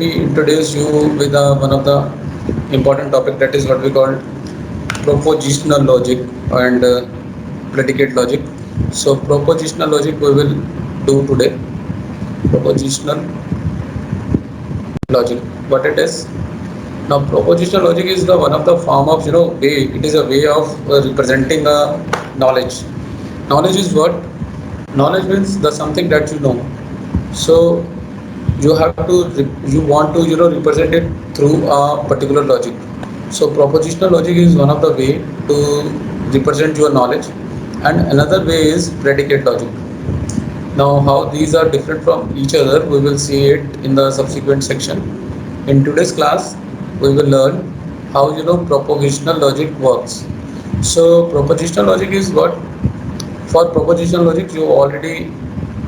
me introduce you with one of the important topic, that is what we call propositional logic and predicate logic. So propositional logic we will do today. Propositional logic, what it is. Now propositional logic is the one of the form of way. It is a way of representing a knowledge. Knowledge is what? Knowledge means the something that you know. So you have to you want to represent it through a particular logic. So propositional logic is one of the way to represent your knowledge, and another way is predicate logic. Now how these are different from each other, we will see it in the subsequent section. In today's class we will learn how propositional logic works. So propositional logic is what? For propositional logic you already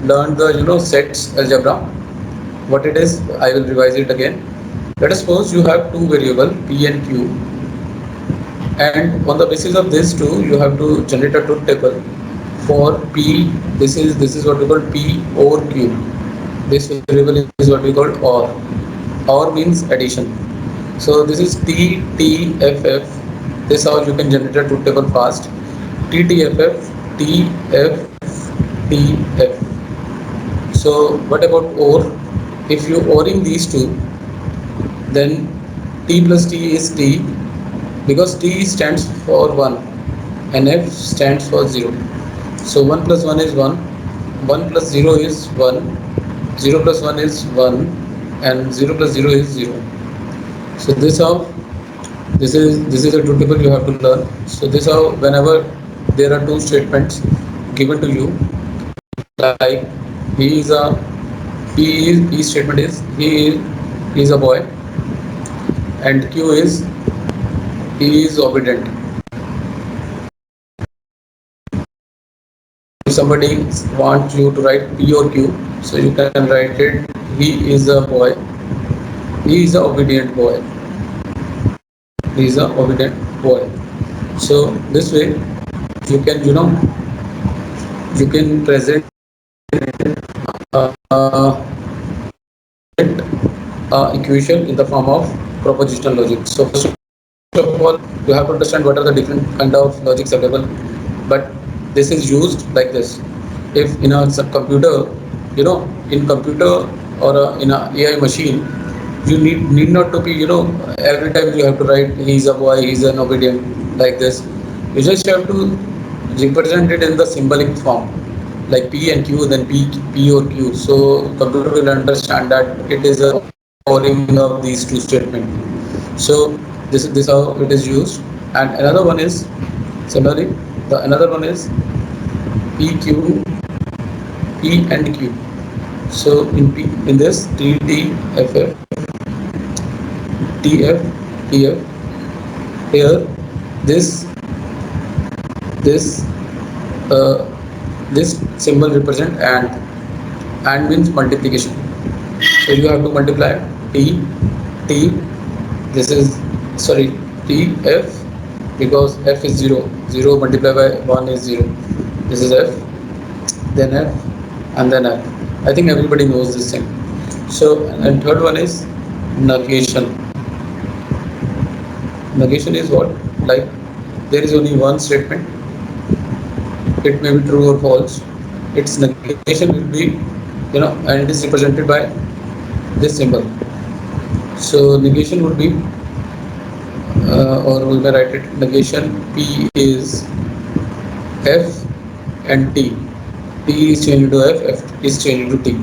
learned the sets algebra. What it is, I will revise it again. Let us suppose you have two variable p and q, and on the basis of this two you have to generate a truth table for p. This is what we call p or q. This variable is what we call or means addition. So this is t t f f. This how you can generate a truth table fast. T t f f t f t f. So what about or? If you ORing these two, then t plus t is t, because t stands for 1 and f stands for 0. So 1 plus 1 is 1, 1 plus 0 is 1, 0 plus 1 is 1, and 0 plus 0 is 0. So this is a truth table you have to learn. So this how whenever there are two statements given to you, like he is a he statement is he is a boy, and q is he is obedient. If somebody wants you to write p or q, so you can write it he is a boy, he is a obedient boy, he is a obedient boy. So this way you can you can present equation in the form of propositional logic. So first of all, you have to understand what are the different kind of logics available. But this is used like this. If in a computer, in computer or in a AI machine, you need not to be every time you have to write he's a boy, he's an obedient, like this. You just have to represent it in the symbolic form, like p and q, then p or q. So computer will understand that it is a ORing of these two statements. So this how it is used. And another one is similarly, the another one is pq, p and q. So in this t t f f t f t f, here this this uh, this symbol represent and means multiplication. So you have to multiply t t, this is sorry t f, because f is 0, 0 multiplied by 1 is 0. This is f, then f, and then f. I think everybody knows this thing. So and third one is negation. Negation is what? Like there is only one statement, it may be true or false. Its negation will be and it is represented by this symbol. So negation would be or we may write it negation p is f and t. T is changed to f, f is changed to t.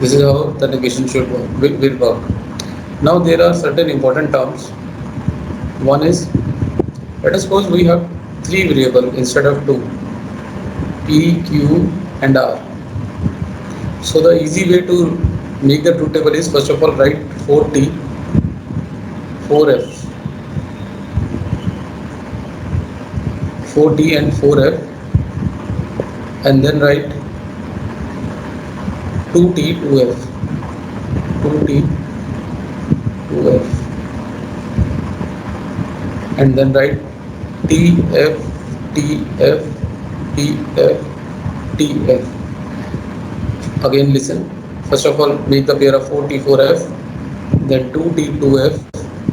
This is how the negation should work, will work. Now there are certain important terms. One is, let us suppose we have three variables instead of two, p, q and r. So the easy way to make the truth table is, first of all write 4t, 4f, 4t and 4f, and then write 2t, 2f, 2t, 2f, and then write tf, tf, tf, tf. Again listen, first of all make the pair of 4t, 4f, then 2T 2F.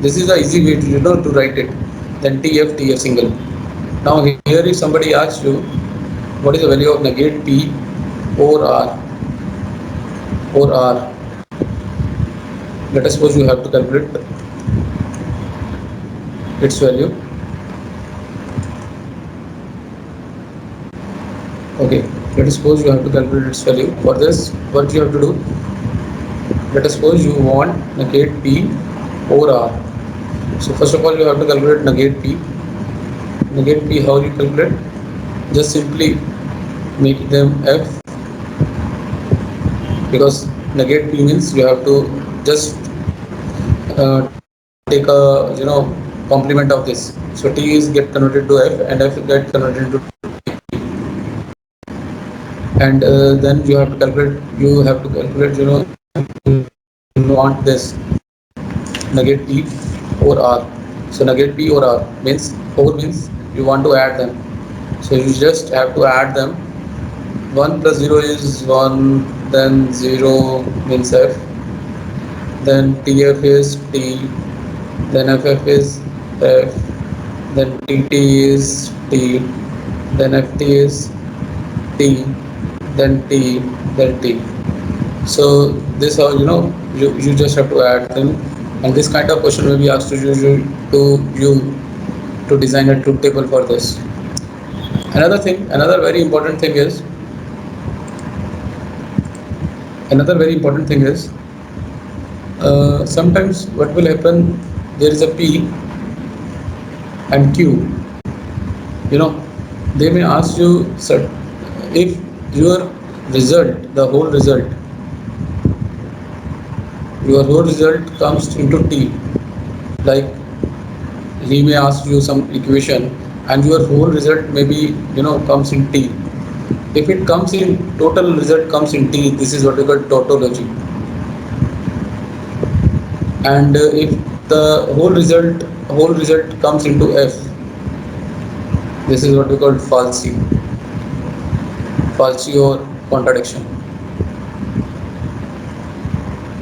This is the easy way to to write it. Then TF TF single. Now here if somebody asks you what is the value of negate P or R, let us suppose you have to calculate its value. Okay, let us suppose you have to calculate its value. For this, what you have to do, let us suppose you want negate P over R. So first of all you have to calculate negate P. Negate P, how you calculate? Just simply make them F, because negate P means you have to just take a complement of this. So T is get converted to F and F get converted into T, and then you have to calculate you want this negate P over R. So negate P over R means 4 means you want to add them. So you just have to add them. 1 plus 0 is 1, then 0 means F, then TF is T, then FF is F, then TT is T, then FT is T, then T, then T. So this how you just have to add them, and this kind of question will be asked to design a truth table for this. Another very important thing is sometimes what will happen, there is a P and Q. They may ask you if your result, your whole result comes into T, like he may ask you some equation and your whole result maybe comes in T. If it comes in total result comes in T, this is what we call tautology. And if the whole result comes into F, this is what we call falsy or contradiction.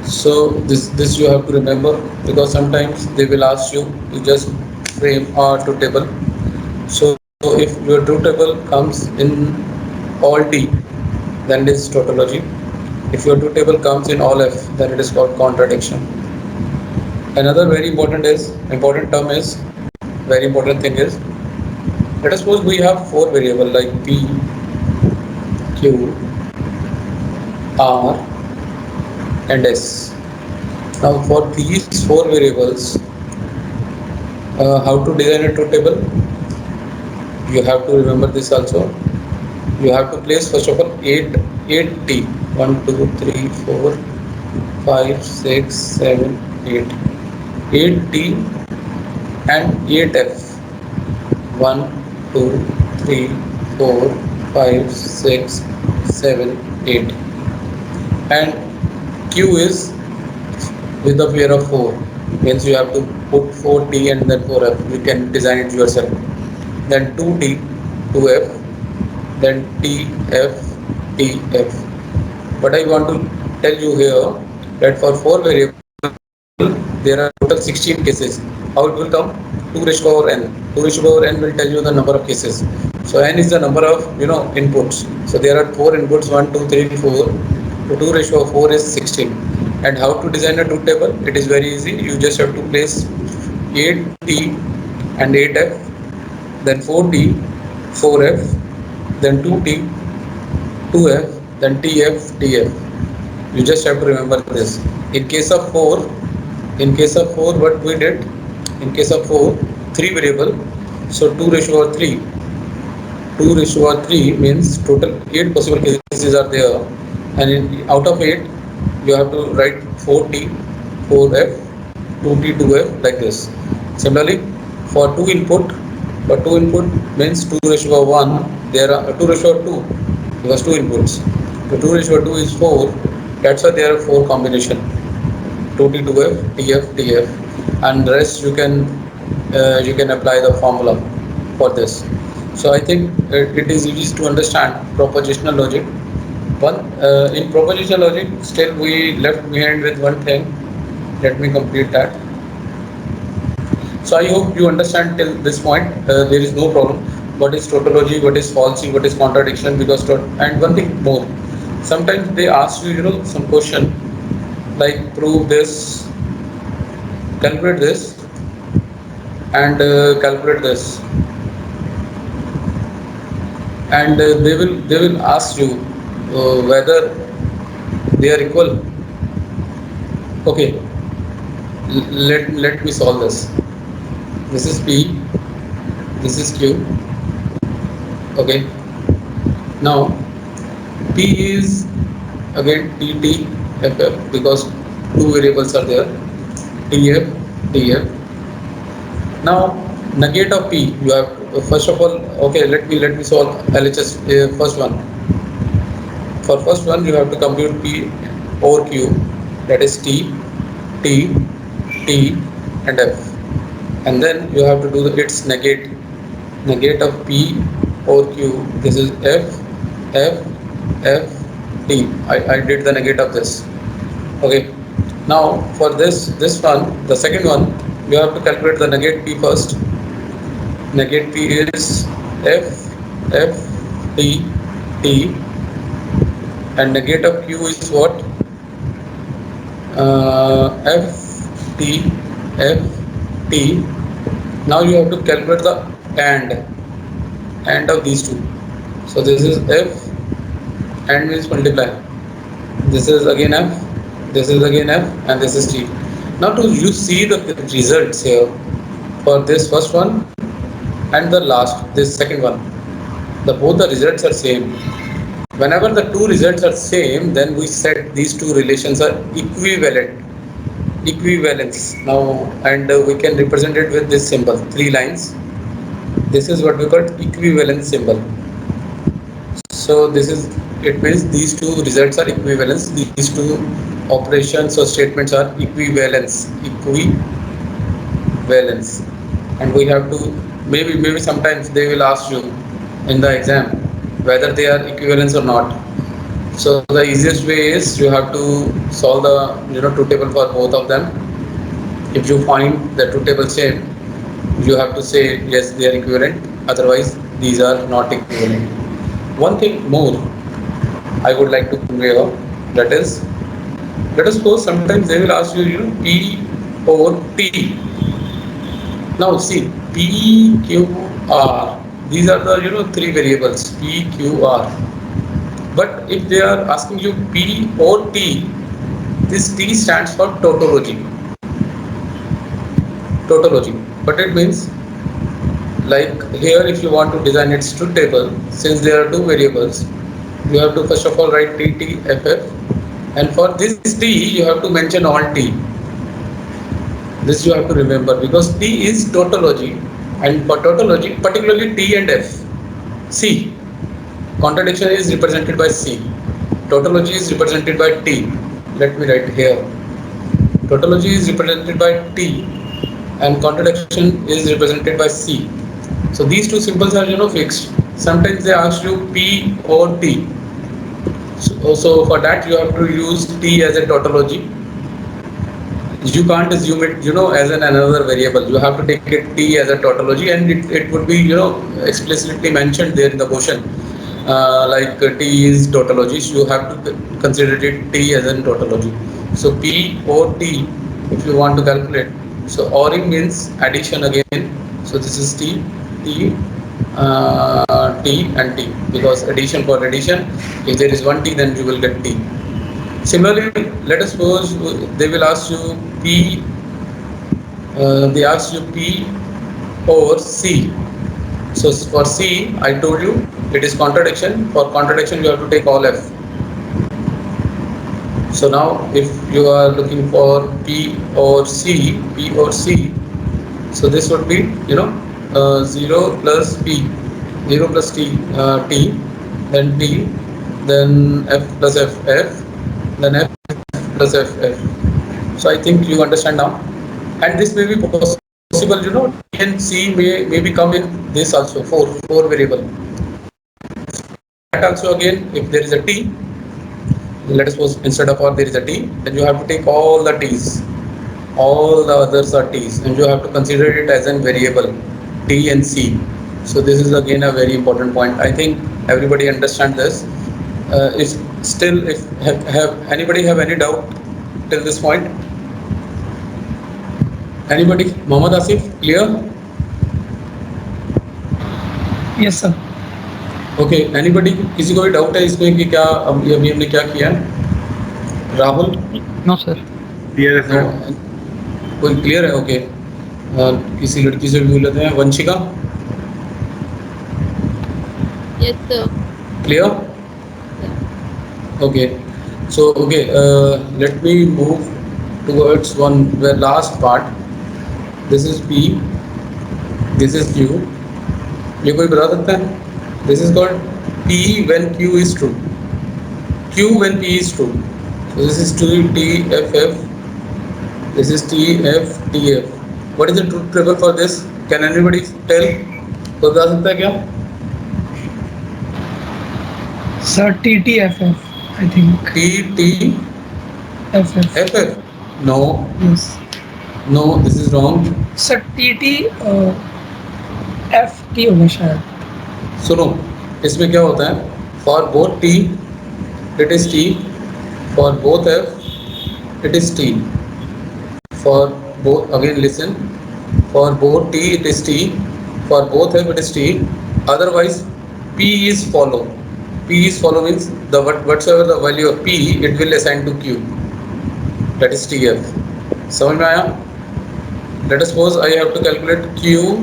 So this you have to remember, because sometimes they will ask you to just frame a truth table. So if your truth table comes in all T, then it is tautology. If your truth table comes in all F, then it is called contradiction. Another very important thing is, let us suppose we have 4 variables like P, Q, R and S. Now for these 4 variables, how to design a truth table? You have to remember this also. You have to place first of all 8 T, 1 2 3 4 5 6 7 8 8 T and 8 F. 1 2 3 4 5 6 7 8, and Q is with the pair of 4, means you have to put 4T and then 4F. You can design it yourself. Then 2T 2F, then TF TF. But I want to tell you here that for 4 variables there are total 16 cases. How it will come? 2 raised to power n. 2 raised to power n will tell you the number of cases. So n is the number of inputs. So there are 4 inputs, 1 2 3 4. So 2 raised to 4 is 16. And how to design a truth table? It is very easy. You just have to place 8T and 8F, then 4T 4F, then 2T 2F, then TF TF. You just have to remember this. In case of 4, what we did? In case of 4, 3 variable. So 2 raised to 3. 2 raised to 3 means total 8 possible cases are there. And out of 8, you have to write 4T, 4F, 2T, 2F like this. Similarly, for 2 input means 2 raised to 1. There are 2 raised to 2 because 2 inputs. So 2 raised to 2 is 4. That's why there are 4 combination. 2T, 2F, TF, TF, and rest you can apply the formula for this. So I think it is easy to understand propositional logic. In propositional logic, still we left behind with one thing, Let me complete that. So I hope you understand till this point. There is no problem. What is tautology? What is falsity? What is contradiction? And one thing more. Sometimes they ask you, some question like prove this, calculate this, and calculate this, and they will ask you whether they are equal. Okay, let me solve this. This is P, this is Q. Okay, now P is again T F F because two variables are there, T F T F. Now negate of P, you have first of all, okay, let me solve LHS first one. For first one you have to compute P over Q, that is T, T, T and F, and then you have to do its negate of P over Q. This is F, F, F, T. I did the negate of this. Okay. Now for this one, the second one, you have to calculate the negate P first. Negate P is F, F, T, T, and negate of Q is what? F, T, F, T. Now you have to calculate the and of these two. So this is F and means multiply. This is again F, this is again F, and this is T. Now to you see the results here for this first one and the last, this second one. The both the results are same. Whenever the two results are same, then we said these two relations are equivalent. Equivalence. Now and we can represent it with this symbol, three lines. This is what we call equivalence symbol. So this is, it means these two results are equivalence. These two operations or statements are equivalence, and we have to maybe sometimes they will ask you in the exam whether they are equivalence or not. So the easiest way is you have to solve the truth table for both of them. If you find the truth table same, you have to say yes they are equivalent. Otherwise, these are not equivalent. One thing more I would like to convey out, that is, let us suppose sometimes they will ask you, P or T. Now see P, Q, R. These are the three variables P, Q, R. But if they are asking you P or T, this T stands for tautology. Tautology. But it means, like here, if you want to design its truth table, since there are two variables, you have to first of all write T, T, F, F, and for this T you have to mention all T. This you have to remember because T is tautology, and for tautology, particularly T and F. C, contradiction is represented by C. Tautology is represented by T. Let me write here. Tautology is represented by T, and contradiction is represented by C. So these two symbols are fixed. Sometimes they ask you P or T. So for that you have to use T as a tautology. You can't assume it as another variable. You have to take it T as a tautology, and it would be explicitly mentioned there in the question. Like T is tautology, so you have to consider it T as a tautology. So P or T, if you want to calculate. So ORing means addition again. So this is T, T, T and T, because addition for addition. If there is one T, then you will get T. Similarly, let us suppose they will ask you P. They ask you P or C. So for C, I told you it is contradiction. For contradiction, you have to take all F. So now, if you are looking for P or C, so this would be 0 plus P, 0 plus T, T, then T, then F plus F, then F plus F. So I think you understand now, and this may be possible. T and C may become in this also four variable. That also again, if there is a T, let us suppose instead of or there is a T, then you have to take all the T's. all the others are t's, and you have to consider it as a variable t and c. So this is again a very important point. I think everybody understand this. If still, if have anybody have any doubt till this point? Anybody? Mohammad Asif, clear? Yes, sir. Okay anybody, किसी को भी doubt है इसमें कि क्या अभी हमने क्या किया है? राहुल? No, sir. क्लियर है नो, सर? कोई क्लियर है? ओके किसी लड़की से भी बोल लेते हैं, Vanshika Yes, sir. Clear? Okay so okay let me move towards one the last part. This is P, this is Q. ये कोई बता सकता है? This is called P when Q is true, Q when P is true. So this is T F F, this is T F T F. What is the truth table for this? Can anybody tell? तो बता सकता है क्या? Sir, TTFF, I think. T T FF. F F? No, Yes. no, this is wrong. Sir, TT FT होगा शायद. सुनो, इसमें क्या होता है? For both T it is T, for both F it is T, for both, again listen, for both T it is T, for both F it is T. Otherwise P is follow. P is follow means the whatsoever the value of P it will assign to Q, that is TF. समझ में आया? Let us suppose I have to calculate Q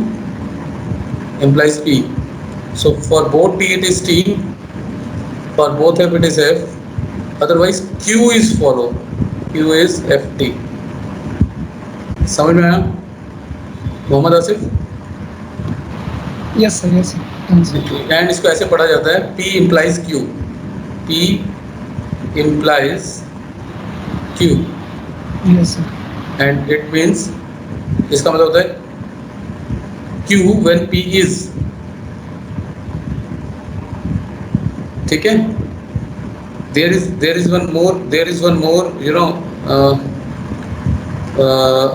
implies P. So for both T it is T, for both F it is F. Otherwise Q is follow, Q is FT. समझ में आया? Mohammad Asif? Yes, sir. Yes, sir. Answer. And इसको ऐसे पढ़ा जाता है P implies Q, P implies Q, Yes, sir. and it means, इसका मतलब होता है Q when P is, ठीक है? there is one more you know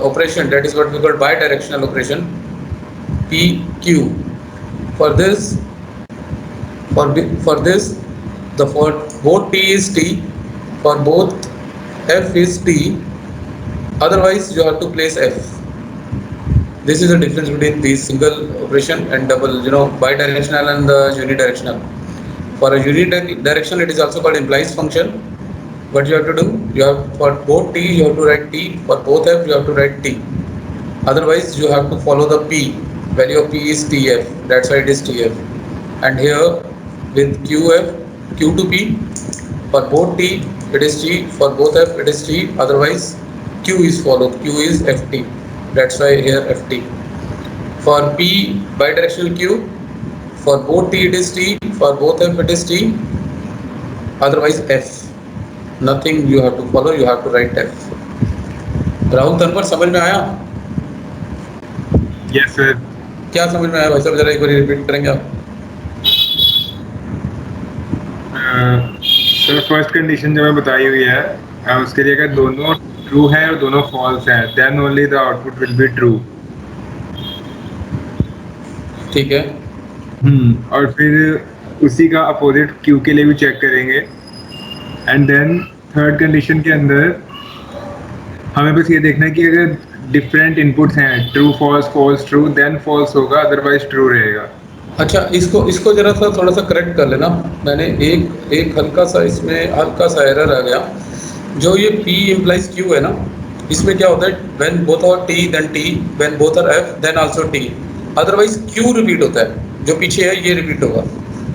operation, that is what we call bidirectional operation, PQ. For this for this the for both T is T, for both F is T. Otherwise you have to place F. This is the difference between the single operation and double, you know, bidirectional and the unidirectional. For a unidirectional it is also called implies function. What you have to do, you have, for both T you have to write T, for both F you have to write T. Otherwise you have to follow the P, value of P is TF, that's why it is TF. And here with QF, Q to P, for both T it is T, for both F it is T. Otherwise Q is followed, Q is FT, that's why here FT. For P bidirectional Q, for both T it is T, for both F it is T. Otherwise F, nothing you have to follow, you have to write F. Rahul Tanwar, समझ में आया? Yes sir. क्या समझ में आया भाई साहब, जरा एक बार रिपीट करेंगे आप? सर फर्स्ट कंडीशन जो मैं बताई हुई है, उसके लिए अगर दोनों ट्रू है और दोनों फॉल्स है, then only the output will be true. ठीक है. और फिर उसी का अपोजिट क्यू के लिए भी चेक करेंगे. एंड देन थर्ड कंडीशन के अंदर हमें बस ये देखना है कि अगर डिफरेंट इनपुट्स हैं, true false false true, then false होगा, अदरवाइज ट्रू रहेगा. अच्छा, इसको जरा सा थोड़ा सा करेक्ट कर लेना. मैंने एक हल्का सा इसमें हल्का सा एरर आ गया. जो ये P implies Q है ना, इसमें क्या होता है, when both are T then T, when both are F then also T. Otherwise Q repeat होता है, जो पीछे है ये रिपीट होगा,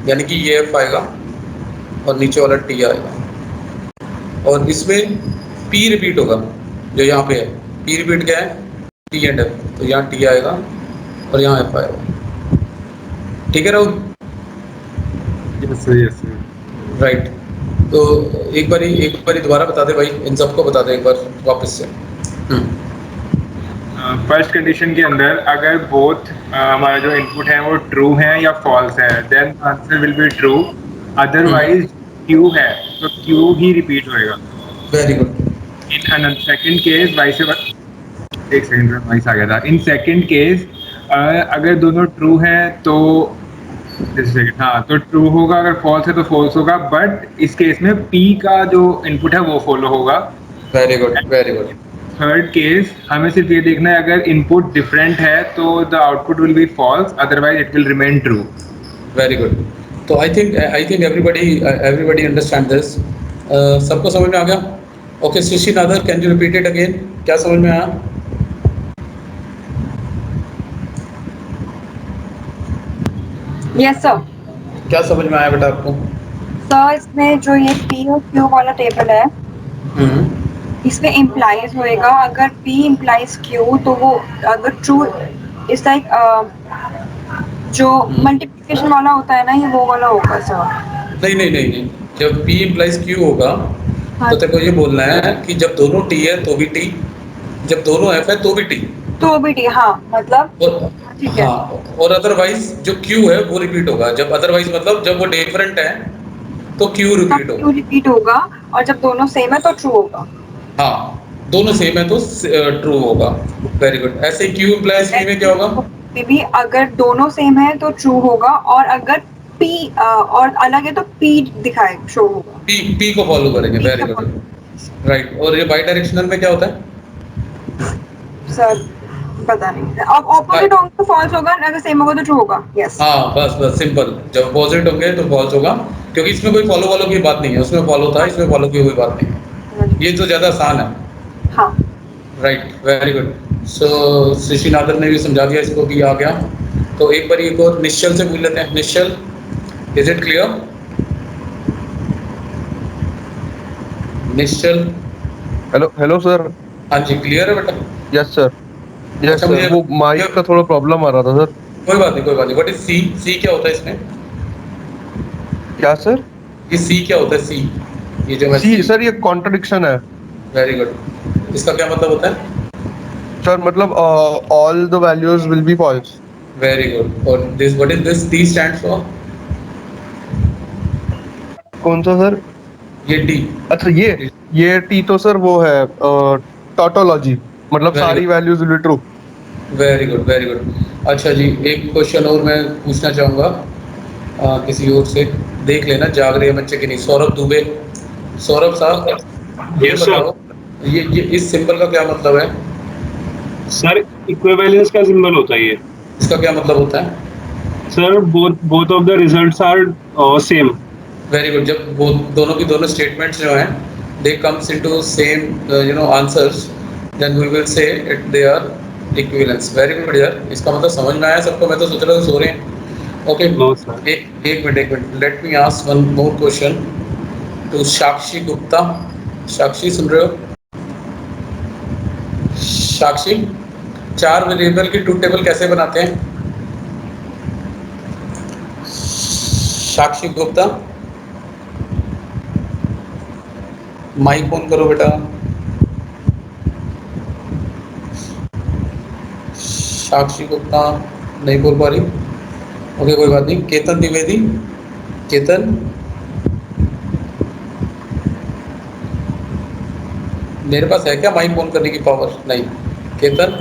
यानी कि ये F आएगा और नीचे वाला T आएगा. और इसमें P रिपीट होगा, जो यहाँ पे है P रिपीट क्या है, T एंड F. तो यहाँ T आएगा और यहाँ F आएगा. ठीक है राहुल? Yes sir. राइट. तो एक बारी दोबारा बता दे भाई, इन सबको बता दे एक बार वापस से. फर्स्ट कंडीशन के अंदर अगर बोथ हमारा जो इनपुट है वो ट्रू है या फॉल्स है, then answer will be true. Otherwise q है तो क्यू ही रिपीट होएगा. Very good. In second case vice एक सेकंड में वॉइस आ गया था। इन सेकंड केस अगर दोनों ट्रू है तो हाँ, तो ट्रू होगा, अगर फॉल्स है तो फॉल्स होगा, बट इस केस में पी का जो इनपुट है वो फॉलो होगा। Very good, very good. Third case हमें सिर्फ ये देखना है अगर इनपुट डिफरेंट है तो the output will be false, otherwise it will remain true. Very good. तो I think everybody understand this. सबको समझ में आ गया? Okay Srishti Nadar, can you repeat it again? क्या समझ में आया? Yes sir. क्या समझ में आया बेटा आपको? सर इसमें जो ये पी और क्यू वाला टेबल है, इसमें इम्प्लाइज होएगा, अगर P इम्प्लाइज Q तो वो अगर ट्रू इस लाइक जो मल्टीप्लिकेशन वाला होता है ना, ये वो वाला होगा सर। नहीं नहीं नहीं नहीं, जब P इम्प्लाइज Q होगा हाँ। तो तेरे को ये बोलना है कि जब दोनों T है तो भी T, जब दोनों F है तो भी T, तो भी T, हाँ मतलब और ठीक है। हाँ, और अदरवाइज जो Q है वो रिपीट होगा। जब अदरवाइज मतलब जब वो डिफरेंट है तो Q रिपीट Q होगा। रिपीट होगा, और जब दोनों सेम है तो ट्रू होगा। हाँ, दोनों सेम है तो ट्रू होगा। Very good. ऐसे ही Q इम्प्लाइज P में क्या होगा? में भी अगर दोनों सेम है तो ट्रू होगा, और अगर P और अलग है तो P दिखाए शो होगा। P को फॉलो करेंगे। P वेरी का गुड, राइट। और ये बाई डायरेक्शनल में क्या होता है? सर पता नहीं, अब ऑपोजिट होगा तो फॉल्स होगा, अगर सेम होगा तो ट्रू होगा। यस। हाँ, बस बस सिंपल। जब अपोजिट होंगे तो फॉल्स होगा, क्योंकि इसमें कोई फॉलो वालो की बात नहीं है। उसमें फॉलो था, इसमें फॉलो की कोई बात नहीं है। ये तो ज़्यादा आसान है। हाँ। Right, very good. So Srishti Nadar ने भी समझा दिया इसको कि आ गया। तो एक बार एक और निश्चल से पूछ लेते हैं। Nishchal, is it clear? Nishchal, hello hello sir. हाँ जी, क्लियर है बेटा? Yes sir. यस अच्छा, सर, मुझे वो माइक का थोड़ा प्रॉब्लम आ रहा था सर। कोई बात नहीं, कोई बात नहीं। व्हाट इज सी? सी क्या होता है इसमें? क्या सर? ये सी क्या होता है? सी, ये जो है सी सर, ये कॉन्ट्रडिक्शन है वेरी गुड। इसका क्या मतलब होता है? सर। मतलब all the values will be false. Very good. और this, what is this? T stands for? कौन सा सर? ये टी। अच्छा, ये टी तो सर वो है टोटोलॉजी, मतलब वेरी सारी good, values will be true. Very good, very good. अच्छा जी, एक क्वेश्चन और मैं पूछना चाहूँगा किसी और से। देख लेना जाग रहे हैं बच्चे कि नहीं। सौरभ दुबे, सौरभ साहब ये यस सर। बताओ, ये इस सिंबल का क्या मतलब है? सर इक्विवेलेंस का सिंबल होता है ये। इसका क्या मतलब होता है? Sir both both of the results are same. Very good. जब वो दोनों की दोनों स्टेटमेंट्स जो हैं they comes into same answers, then we will say it they are equivalence. Very good यार, इसका मतलब समझ में आया सबको? मैं तो सोच रहा था सो रहे हैं। Okay, no sir. एक minute, let me ask one more question to Sakshi Gupta. Sakshi सुन रहे हो? साक्षी, 4 वेरिएबल की ट्रूथ टेबल कैसे बनाते हैं? साक्षी गुप्ता, माइक ऑन करो बेटा। साक्षी गुप्ता नहीं बोल पा रही। ओके, कोई बात नहीं। केतन द्विवेदी, केतन, मेरे पास है क्या माइक ऑन करने की पावर? नहीं। केतन,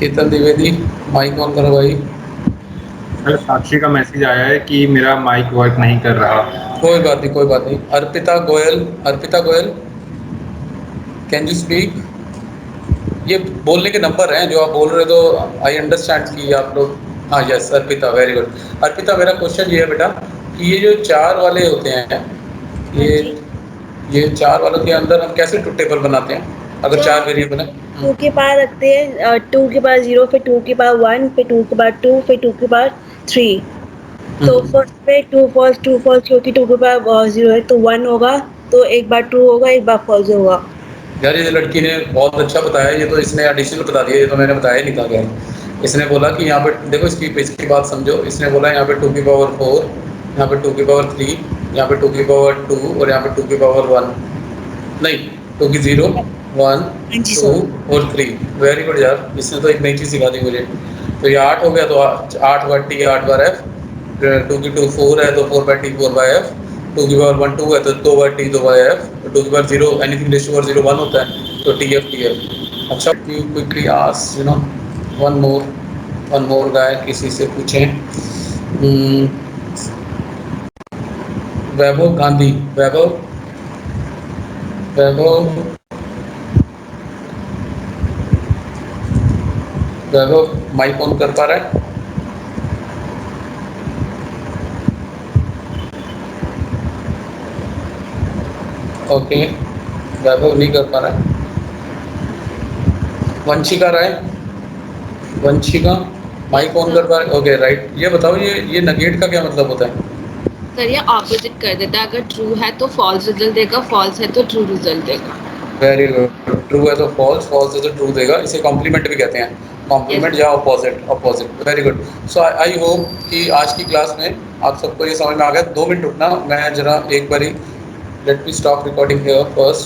केतन द्विवेदी, माइक ऑन करो भाई। सर साक्षी का मैसेज आया है कि मेरा माइक वर्क नहीं कर रहा। कोई बात नहीं, कोई बात नहीं। Arpita Goyal, Arpita Goyal, can you speak? ये बोलने के नंबर हैं जो आप बोल रहे हो, तो आई अंडरस्टैंड कि आप लोग। हाँ yes, Arpita, very good. Arpita, मेरा क्वेश्चन ये है बेटा कि ये जो 4 वाले होते हैं, ये 4 वालों के अंदर हम कैसे ट्रूथ टेबल बनाते हैं अगर 4 वेरिएबल है? 2 के पावर रखते हैं, 2 के पावर 0, फिर 2 के पावर 1, फिर 2 के पावर 2, फिर 2 के पावर 3। तो फर्स्ट पे 2 फॉल्स क्योंकि 2 के पावर 0 है तो 1 होगा, तो एक बार ट्रू होगा, एक बार फॉल्स होगा। यार ये लड़की ने बहुत अच्छा बताया। ये तो इसने एडिशनल बता दिया, ये तो मैंने बताया नहीं था। क्या इसने बोला कि यहाँ पे देखो, इसकी बात समझो। इसने बोला यहाँ पे 2 की पावर 4, यहाँ पे 2 की पावर 3, यहाँ पे 2 की पावर 2, और यहाँ पे 2 की पावर 1, नहीं 2 की 0, 1, 2 और 3। वेरी गुड यार, इसने तो एक नई चीज़ सिखा दी मुझे। तो ये 8 हो गया, तो 8 बार टी, 8 बार एफ। 2 की 2 4 है तो 4 बाय टी, 4 बाय एफ। 2 की पावर 1 2 है तो 2 बार T 2 बार F, 2 की power 0 anything raise to power 0 1 होता है तो TF TF। अच्छा you quickly ask you no one more guy, किसी से पूछें। वैभव गांधी, वैभव माइक ऑन कर पा रहा है? ओके, वैभव नहीं कर पा रहा है। वंशिका राय, वंशिका माइक ऑन कर पा रहे? Okay right. ये बताओ ये नगेट का क्या मतलब होता है? सर ये ऑपोजिट कर देता है, अगर ट्रू है तो फॉल्स रिजल्ट देगा, फॉल्स है तो ट्रू रिजल्ट देगा। Very good. ट्रू है तो फॉल्स, फॉल्स है तो ट्रू देगा। इसे कॉम्प्लीमेंट भी कहते हैं, कॉम्प्लीमेंट या opposite. Very good. So I hope कि आज की क्लास में आप सबको ये समझ में आ गया। 2 मिनट रुकना, मैं जरा एक बारी let me stop recording here first.